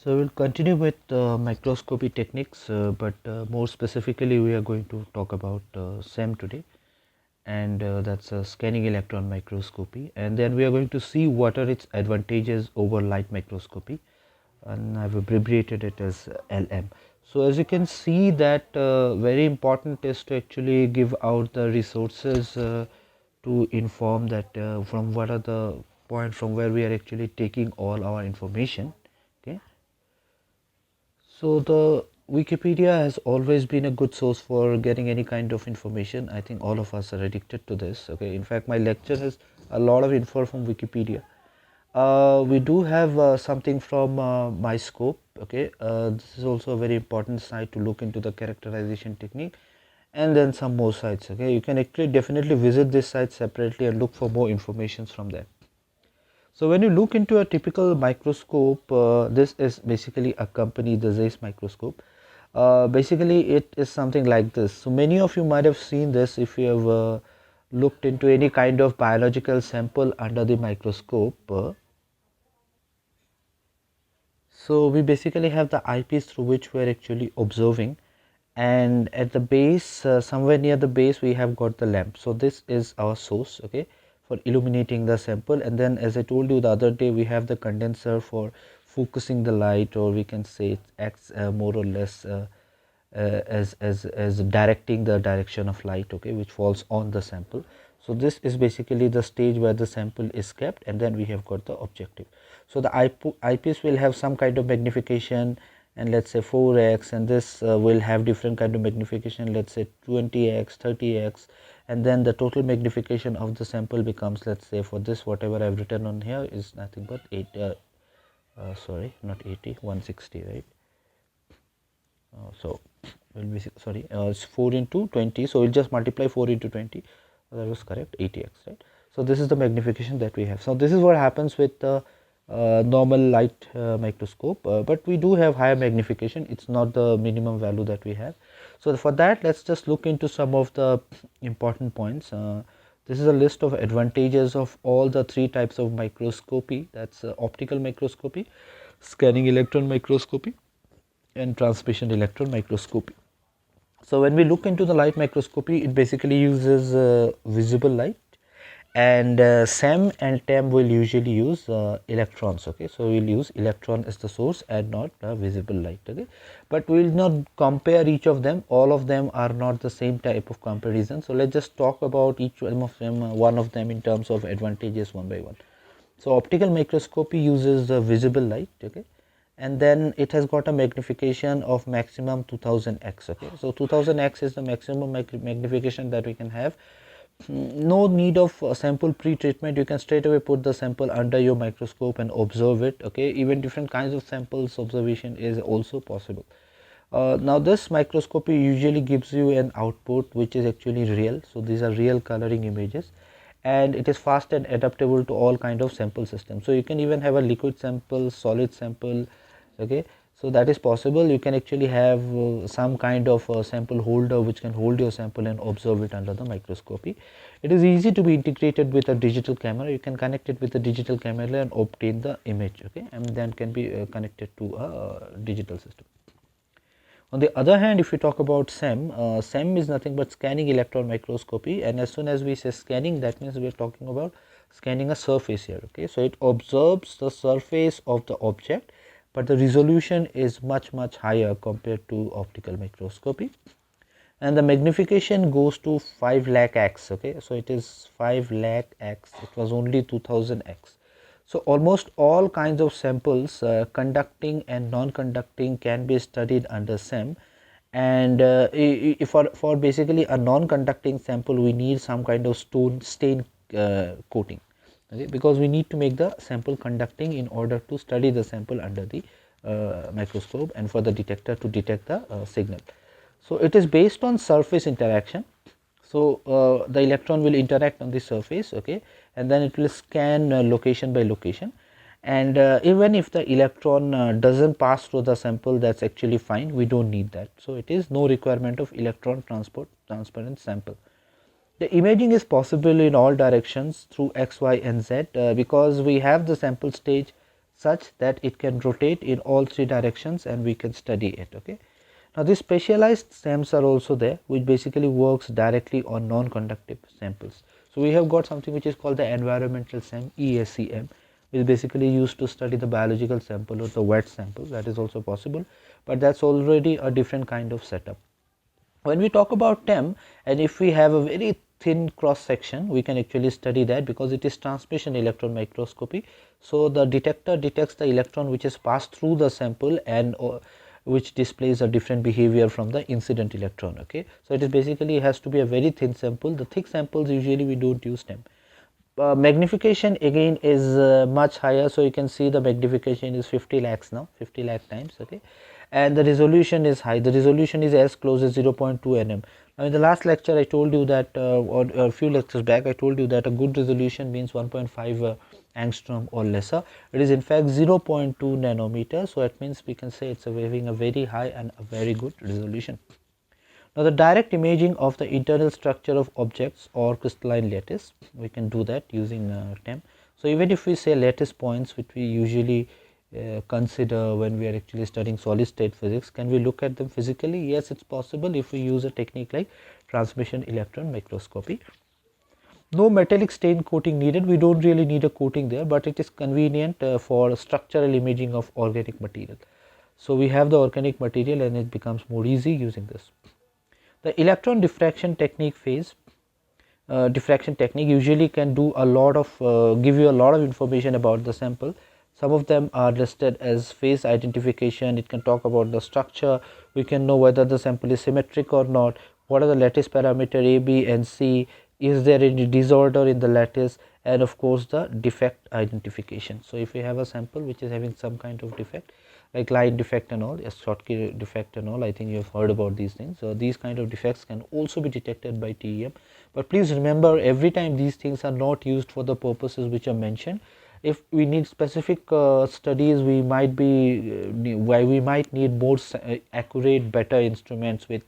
So we'll continue with microscopy techniques, but more specifically we are going to talk about SEM today, and that's scanning electron microscopy, and then we are going to see what are its advantages over light microscopy, and I've abbreviated it as LM. So as you can see that very important is to actually give out the resources to inform that from what are the points from where we are actually taking all our information. Okay. So the Wikipedia has always been a good source for getting any kind of information. I think all of us are addicted to this. Okay, in fact, my lecture has a lot of info from Wikipedia. We do have something from MyScope. Okay, this is also a very important site to look into the characterization technique, and then some more sites. Okay, you can actually definitely visit this site separately and look for more information from there. So when you look into a typical microscope, this is basically a company, the Zeiss microscope. Basically, it is something like this. So many of you might have seen this if you have looked into any kind of biological sample under the microscope. So we basically have the eyepiece through which we are actually observing, and at the base, somewhere near the base, we have got the lamp. So this is our source, okay, for illuminating the sample. And then, as I told you the other day, we have the condenser for focusing the light, or we can say it acts more or less as directing the direction of light, okay, which falls on the sample. So this is basically the stage where the sample is kept, and then we have got the objective. So the eyepiece will have some kind of magnification, and let's say 4x, and this will have different kind of magnification, let's say 20x, 30x, and then the total magnification of the sample becomes, let's say for this, whatever I've written on here is nothing but 8 sorry, not 80, 160, right? So will be sorry, it's 4 into 20, so we'll just multiply 4 into 20. That was correct, 80x, right? So this is the magnification that we have. So this is what happens with the normal light microscope, but we do have higher magnification. It's not the minimum value that we have. So for that, let's just look into some of the important points. This is a list of advantages of all the three types of microscopy. That's optical microscopy, scanning electron microscopy, and transmission electron microscopy. So when we look into the light microscopy, it basically uses visible light, and SEM and TEM will usually use electrons. Okay, so we'll use electron as the source and not visible light. Okay, but we will not compare each of them. All of them are not the same type of comparison. So let's just talk about each one of them in terms of advantages one by one. So optical microscopy uses the visible light. Okay, and then it has got a magnification of maximum 2000x. Okay, so 2000x is the maximum magnification that we can have. No need of sample pre-treatment. You can straight away put the sample under your microscope and observe it. Okay, even different kinds of samples observation is also possible. Now this microscopy usually gives you an output which is actually real. So these are real coloring images, and it is fast and adaptable to all kind of sample systems. So you can even have a liquid sample, solid sample. Okay, so that is possible. You can actually have some kind of sample holder which can hold your sample and observe it under the microscopy. It is easy to be integrated with a digital camera. You can connect it with a digital camera and obtain the image. Okay, and then can be connected to a digital system. On the other hand, if we talk about SEM, SEM is nothing but scanning electron microscopy, and as soon as we say scanning, that means we are talking about scanning a surface here. Okay, so it observes the surface of the object, but the resolution is much higher compared to optical microscopy, and the magnification goes to 5 lakh x. Okay, so it is 5 lakh x. It was only 2000x. So almost all kinds of samples, conducting and non-conducting, can be studied under SEM. And for basically a non-conducting sample, we need some kind of stain coating. Okay, because we need to make the sample conducting in order to study the sample under the microscope and for the detector to detect the signal. So it is based on surface interaction. So the electron will interact on the surface, okay, and then it will scan location by location, and even if the electron doesn't pass through the sample, that's actually fine. We don't need that. So it is no requirement of electron transparent sample. The imaging is possible in all directions through X, Y and Z because we have the sample stage, such that it can rotate in all three directions and we can study it. Okay. Now these specialized SEMs are also there, which basically works directly on non-conductive samples. So we have got something which is called the environmental SEM, ESEM, which is basically used to study the biological sample or the wet sample. That is also possible, but that's already a different kind of setup. When we talk about TEM, and if we have a very thin cross section, we can actually study that because it is transmission electron microscopy. So the detector detects the electron which is passed through the sample and which displays a different behavior from the incident electron. Okay, so it is basically has to be a very thin sample. The thick samples usually we don't use TEM. Magnification again is much higher, so you can see the magnification is 50 lakhs now, 50 lakh times. Okay, and the resolution is high. The resolution is as close as 0.2 nm. Now in the last lecture I told you that or a few lectures back I told you that a good resolution means 1.5 angstrom or lesser. It is in fact 0.2 nanometer, so it means we can say it's having a very high and a very good resolution. Now the direct imaging of the internal structure of objects or crystalline lattice, we can do that using TEM. So even if we say lattice points, which we usually consider when we are actually studying solid state physics, can we look at them physically? Yes, it's possible if we use a technique like transmission electron microscopy. No metallic stain coating needed. We don't really need a coating there, but it is convenient for structural imaging of organic material. So we have the organic material and it becomes more easy using this. The electron diffraction technique diffraction technique usually can do a lot of give you a lot of information about the sample. Some of them are listed as phase identification. It can talk about the structure. We can know whether the sample is symmetric or not. What are the lattice parameter A, B and C? Is there any disorder in the lattice? And of course the defect identification. So if we have a sample which is having some kind of defect, like light defect and all, a Schottky defect and all, I think you have heard about these things. So these kind of defects can also be detected by TEM. But please remember, every time these things are not used for the purposes which are mentioned. If we need specific studies, we might need more accurate, better instruments with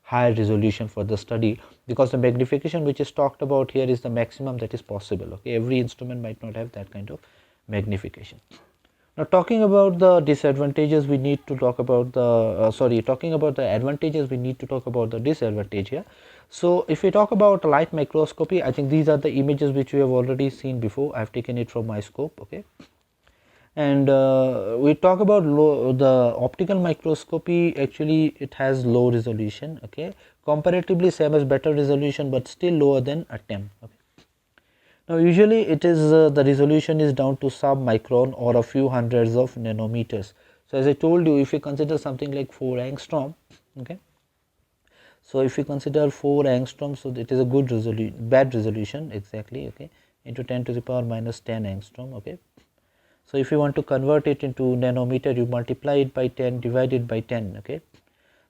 higher resolution for the study, because the magnification which is talked about here is the maximum that is possible. Okay, every instrument might not have that kind of magnification. Now talking about the disadvantages, we need to talk about the talking about the advantages, we need to talk about the disadvantage here. So if we talk about light microscopy, I think these are the images which we have already seen before. I have taken it from my scope. Okay, and we talk about the optical microscopy. Actually it has low resolution. Okay, comparatively SEM has better resolution but still lower than a TEM. Okay. Now usually it is the resolution is down to sub-micron or a few hundreds of nanometers. So as I told you, if you consider something like 4 angstrom, okay, so if you consider 4 angstrom, so it is a good resolution, bad resolution exactly, okay, into 10 to the power minus 10 angstrom. Okay, so if you want to convert it into nanometer, you multiply it by 10, divide it by 10. Okay,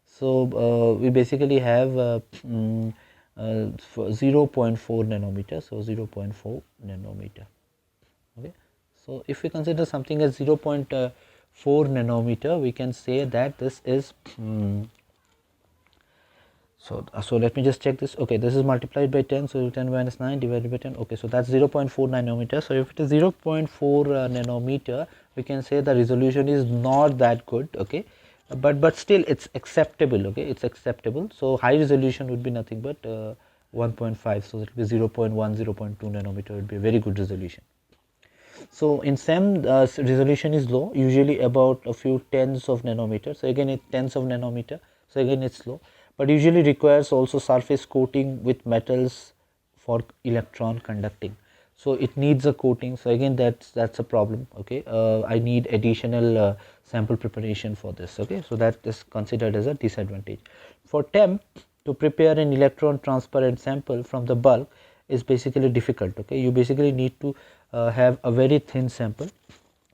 so we basically have 0.4 nanometer, so 0.4 nanometer. Okay, so if we consider something as 0.4 nanometer, we can say that this is so let me just check this. Okay, this is multiplied by 10, so 10 minus 9 divided by 10. Okay, so that's 0.4 nanometer. So if it is 0.4 nanometer, we can say the resolution is not that good. Okay, but still it's acceptable. Okay, it's acceptable. So high resolution would be nothing but 1.5, so it will be 0.1, 0.2 nanometer would be a very good resolution. So in SEM resolution is low, usually about a few tens of nanometers. So again it's tens of nanometer, so again it's low, but usually requires also surface coating with metals for electron conducting. So it needs a coating, so again that's a problem. Okay, I need additional sample preparation for this. Okay, so that is considered as a disadvantage. For TEM, to prepare an electron transparent sample from the bulk is basically difficult. Okay, you basically need to have a very thin sample.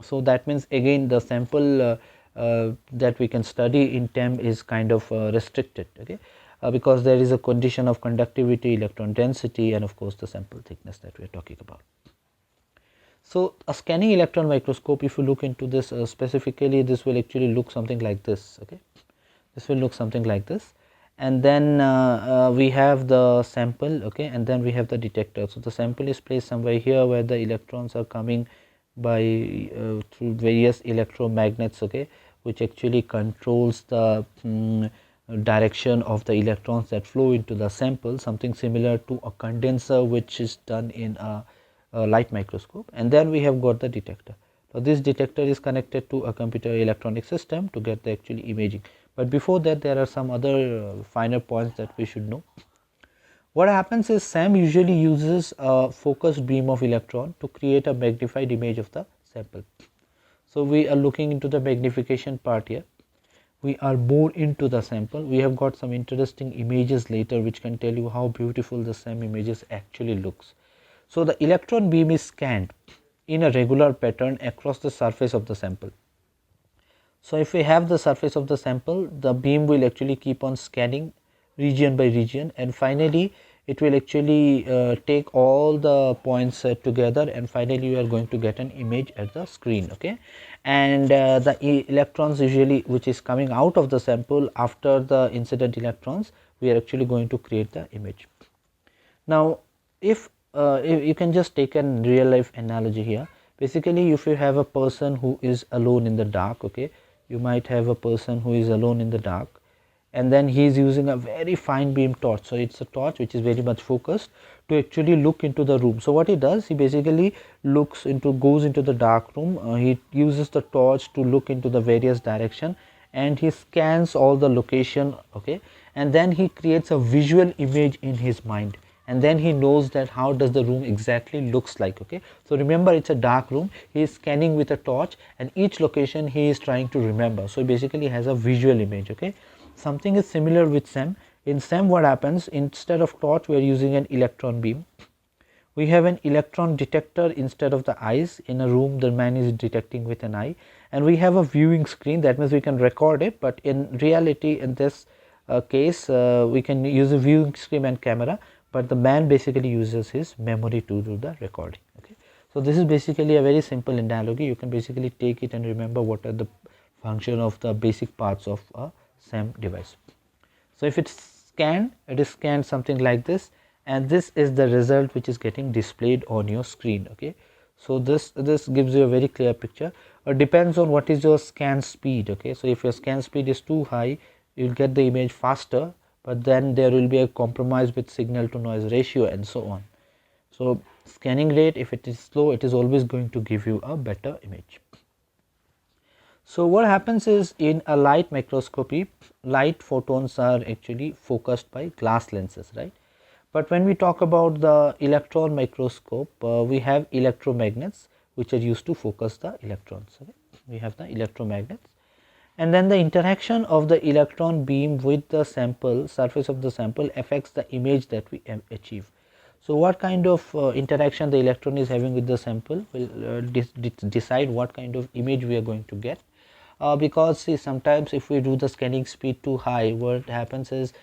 So that means again the sample that we can study in TEM is kind of restricted. Okay, because there is a condition of conductivity, electron density, and of course the sample thickness that we are talking about. So a scanning electron microscope, if you look into this specifically, this will actually look something like this. Okay, this will look something like this, and then we have the sample. Okay, and then we have the detector. So the sample is placed somewhere here where the electrons are coming by through various electromagnets, okay, which actually controls the direction of the electrons that flow into the sample, something similar to a condenser which is done in a light microscope. And then we have got the detector. So this detector is connected to a computer electronic system to get the actually imaging. But before that, there are some other finer points that we should know. What happens is SEM usually uses a focused beam of electron to create a magnified image of the sample. So we are looking into the magnification part here. We are more into the sample. We have got some interesting images later which can tell you how beautiful the SEM images actually looks. So the electron beam is scanned in a regular pattern across the surface of the sample. So if we have the surface of the sample, the beam will actually keep on scanning region by region, and finally it will actually take all the points together, and finally you are going to get an image at the screen, okay. And the electrons usually which is coming out of the sample after the incident electrons, we are actually going to create the image. Now if you can just take a real life analogy here. Basically, if you have a person who is alone in the dark, okay, you might have a person who is alone in the dark, and then he is using a very fine beam torch. So it's a torch which is very much focused to actually look into the room. So what he does, he basically goes into the dark room. He uses the torch to look into the various direction, and he scans all the location, okay, and then he creates a visual image in his mind, and then he knows that how does the room exactly looks like, okay. So remember, it's a dark room, he is scanning with a torch, and each location he is trying to remember. So basically has a visual image, okay. Something is similar with SEM. In SEM, what happens, instead of torch we are using an electron beam. We have an electron detector instead of the eyes. In a room the man is detecting with an eye, and we have a viewing screen. That means we can record it, but in reality in this case we can use a viewing screen and camera, but the man basically uses his memory to do the recording, okay. So this is basically a very simple analogy. You can basically take it and remember what are the function of the basic parts of a SEM device. So if it's scanned, it is scanned something like this, and this is the result which is getting displayed on your screen, okay. So this gives you a very clear picture. It depends on what is your scan speed, okay. So if your scan speed is too high, you will get the image faster, but then there will be a compromise with signal to noise ratio and so on. So scanning rate, if it is slow, it is always going to give you a better image. So what happens is, in a light microscopy, light photons are actually focused by glass lenses, right. But when we talk about the electron microscope, we have electromagnets which are used to focus the electrons, okay? We have the electromagnets, and then the interaction of the electron beam with the sample, surface of the sample, affects the image that we achieve. So what kind of interaction the electron is having with the sample will decide what kind of image we are going to get. Because see, sometimes if we do the scanning speed too high, what happens is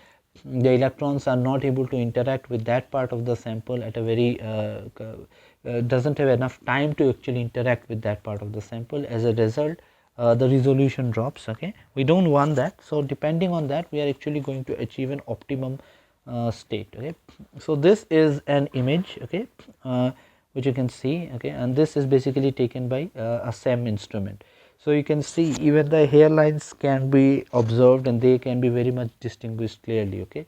the electrons are not able to interact with that part of the sample at a very doesn't have enough time to actually interact with that part of the sample. As a result, the resolution drops, okay. We don't want that. So depending on that, we are actually going to achieve an optimum state, okay. So this is an image, okay, which you can see, okay, and this is basically taken by a SEM instrument. So you can see even the hairlines can be observed, and they can be very much distinguished clearly, okay.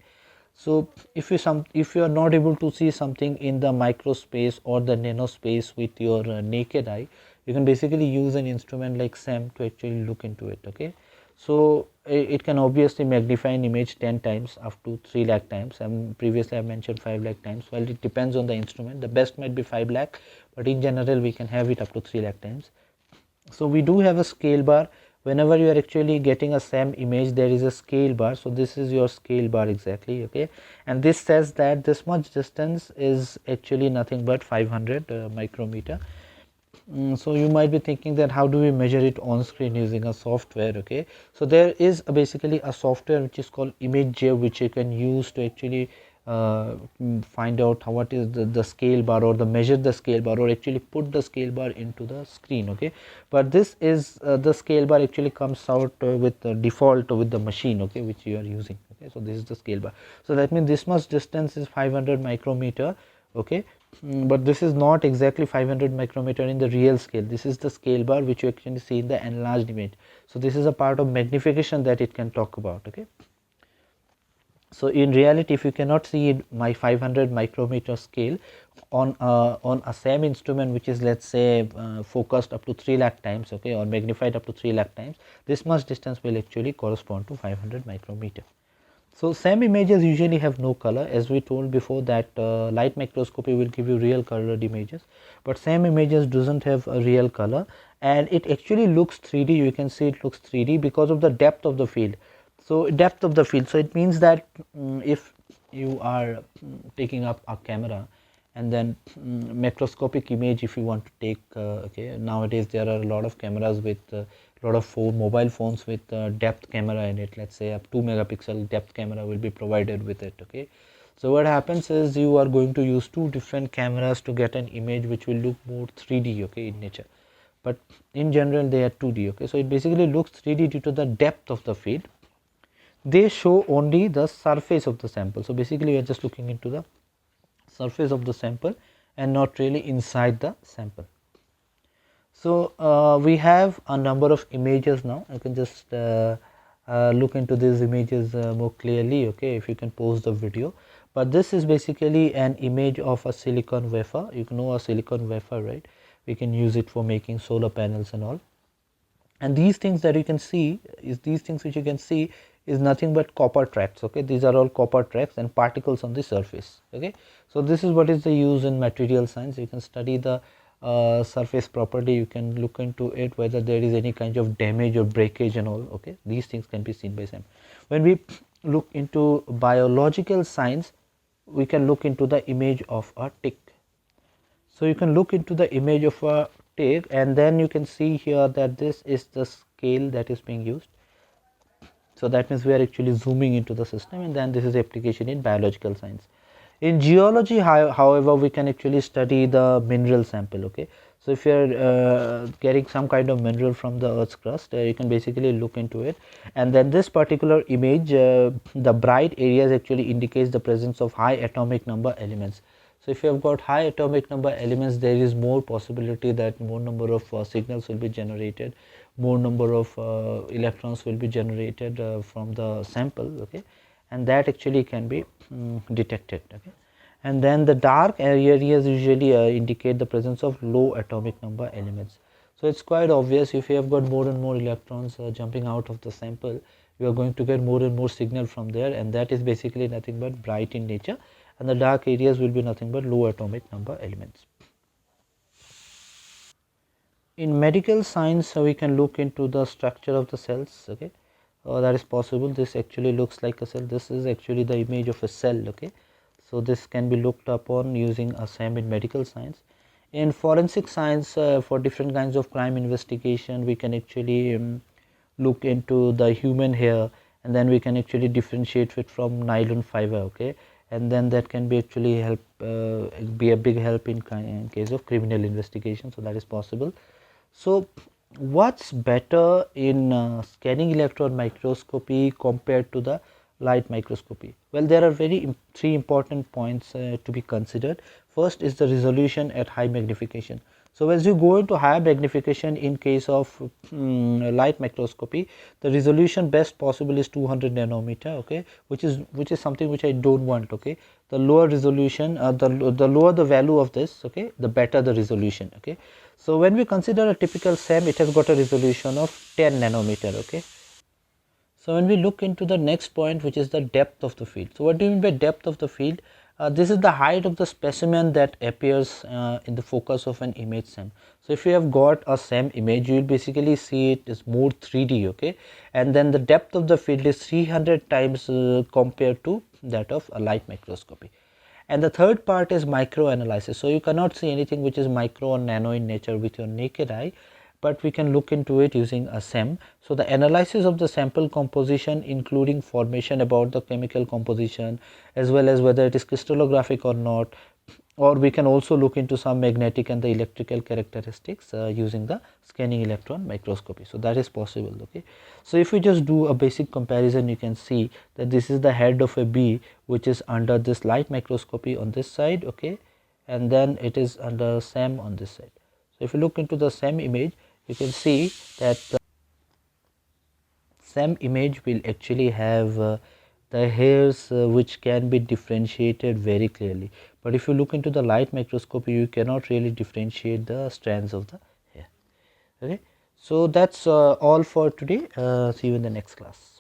So if you are not able to see something in the micro space or the nano space with your naked eye, you can basically use an instrument like SEM to actually look into it, okay. So it can obviously magnify an image 10 times up to 3 lakh times, and previously I mentioned 5 lakh times. Well, it depends on the instrument. The best might be 5 lakh, but in general we can have it up to 3 lakh times. So we do have a scale bar. Whenever you are actually getting a SEM image, there is a scale bar. So this is your scale bar exactly, okay, and this says that this much distance is actually nothing but 500 micrometer. So you might be thinking that how do we measure it on screen using a software, okay. So there is basically a software which is called ImageJ, which you can use to actually find out what is the scale bar, or measure the scale bar, or actually put the scale bar into the screen, okay. But this is the scale bar actually comes out with the default with the machine, okay, which you are using, okay. So this is the scale bar. So that means this much distance is 500 micrometer, okay, but this is not exactly 500 micrometer in the real scale. This is the scale bar which you actually see in the enlarged image. So this is a part of magnification that it can talk about. Okay, so in reality, if you cannot see my 500 micrometer scale on a SEM instrument which is, let's say, focused up to 3 lakh times, okay, or magnified up to 3 lakh times, this much distance will actually correspond to 500 micrometer. So SEM images usually have no color, as we told before that light microscopy will give you real colored images, but SEM images doesn't have a real color, and it actually looks 3D. You can see it looks 3D because of the depth of the field. So depth of the field, so it means that if you are taking up a camera and then macroscopic image, if you want to take, okay, nowadays there are a lot of cameras with lot of mobile phones with depth camera in it. Let's say a 2 megapixel depth camera will be provided with it. Okay, so what happens is you are going to use 2 different cameras to get an image which will look more 3D, okay, in nature, but in general they are 2D. Okay, so it basically looks 3D due to the depth of the field. They show only the surface of the sample. So basically we are just looking into the surface of the sample and not really inside the sample. So we have a number of images now. I can just look into these images more clearly, okay, if you can pause the video. But this is basically an image of a silicon wafer. You know a silicon wafer, right? We can use it for making solar panels and all. And these things that you can see is is nothing but copper tracks. Okay, these are all copper tracks and particles on the surface. Okay, so this is what is the use in material science. You can study the surface property. You can look into it whether there is any kind of damage or breakage and all. Okay, these things can be seen by SEM. When we look into biological science, we can look into the image of a tick. So you can look into the image of a tick, and then you can see here that this is the scale that is being used. So that means we are actually zooming into the system, and then this is application in biological science. In geology, however, we can actually study the mineral sample. Okay, so if you are getting some kind of mineral from the earth's crust, you can basically look into it, and then this particular image, the bright areas actually indicates the presence of high atomic number elements. So if you have got high atomic number elements, there is more possibility that more number of signals will be generated, more number of electrons will be generated from the sample. Okay, and that actually can be detected. Okay, and then the dark areas usually indicate the presence of low atomic number elements. So it's quite obvious, if you have got more and more electrons jumping out of the sample, you are going to get more and more signal from there, and that is basically nothing but bright in nature, and the dark areas will be nothing but low atomic number elements. In medical science, we can look into the structure of the cells. Okay, that is possible. This actually looks like a cell. This is actually the image of a cell. Okay, so this can be looked upon using a SEM in medical science. In forensic science, for different kinds of crime investigation, we can actually look into the human hair, and then we can actually differentiate it from nylon fiber. Okay, and then that can be actually help be a big help in case of criminal investigation. So that is possible. So what's better in scanning electron microscopy compared to the light microscopy? Well, there are three important points to be considered. First is the resolution at high magnification. So as you go into higher magnification in case of light microscopy, the resolution best possible is 200 nanometer. Okay, which is something which I don't want. Okay, the lower resolution, the lower the value of this, okay, the better the resolution. Okay, so when we consider a typical SEM, it has got a resolution of 10 nanometer. Okay, so when we look into the next point, which is the depth of the field. So what do you mean by depth of the field? This is the height of the specimen that appears in the focus of an image SEM. So if you have got a SEM image, you will basically see it is more 3D. Okay, and then the depth of the field is 300 times compared to that of a light microscopy. And the third part is micro analysis. So you cannot see anything which is micro or nano in nature with your naked eye, but we can look into it using a SEM. So the analysis of the sample composition, including formation about the chemical composition, as well as whether it is crystallographic or not, or we can also look into some magnetic and the electrical characteristics using the scanning electron microscopy. So that is possible. Okay, so if we just do a basic comparison, you can see that this is the head of a bee which is under this light microscopy on this side. Okay, and then it is under SEM on this side. So if you look into the SEM image, you can see that the SEM image will actually have the hairs which can be differentiated very clearly, but if you look into the light microscopy, you cannot really differentiate the strands of the hair. Okay, so that's all for today. See you in the next class.